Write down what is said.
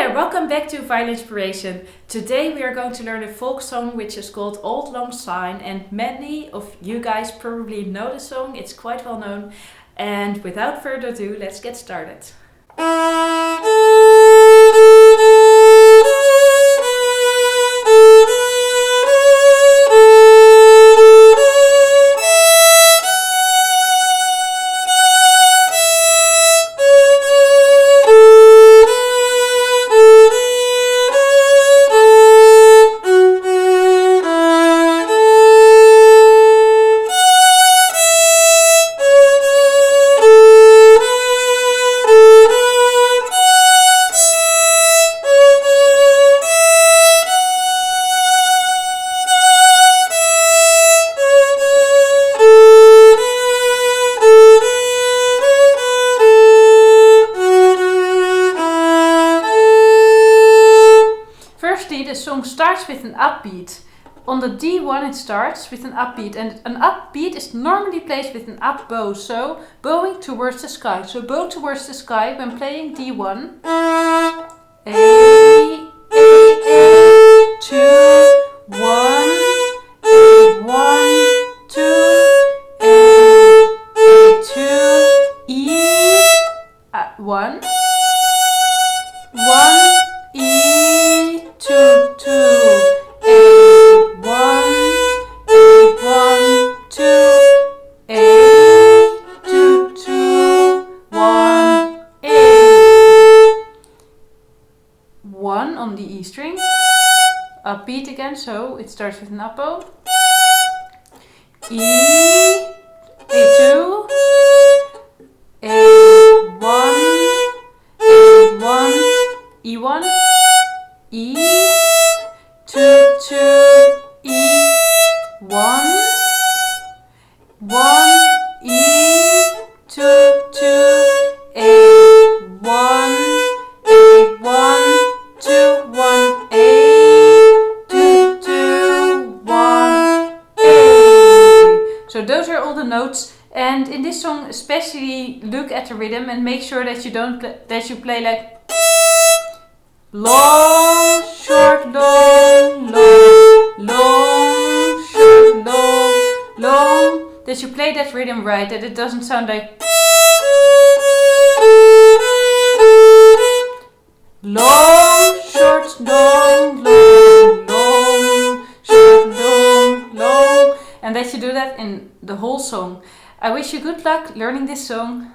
there, welcome back to Violin Inspiration. Today we are going to learn a folk song which is called Auld Syne, and many of you guys probably know the song, it's quite well known. And without further ado, let's get started. The song starts with an upbeat. On the D1 it starts with an upbeat, and an upbeat is normally played with an up bow, so bowing towards the sky. So bow towards the sky when playing D1. A, 2, 1, A, 1, 2, A, 2, E, 1, 1, E, 2, 2, A, 1, A, 1, 2, A, 2, 2, 1, A. 1 on the E string, upbeat again, so it starts with an up bow. E, A2, A1, A1, E1, E, 2, 2, E, 1, 1, E, 2, 2, A, 1, A1, 2, 1, A, 2, 2, 1, A. So those are all the notes, and in this song especially look at the rhythm and make sure that you play like long, short, long, long, long, short, long, long. That you play that rhythm right, that it doesn't sound like long, short, long, long, long, short, long, long. And that you do that in the whole song. I wish you good luck learning this song.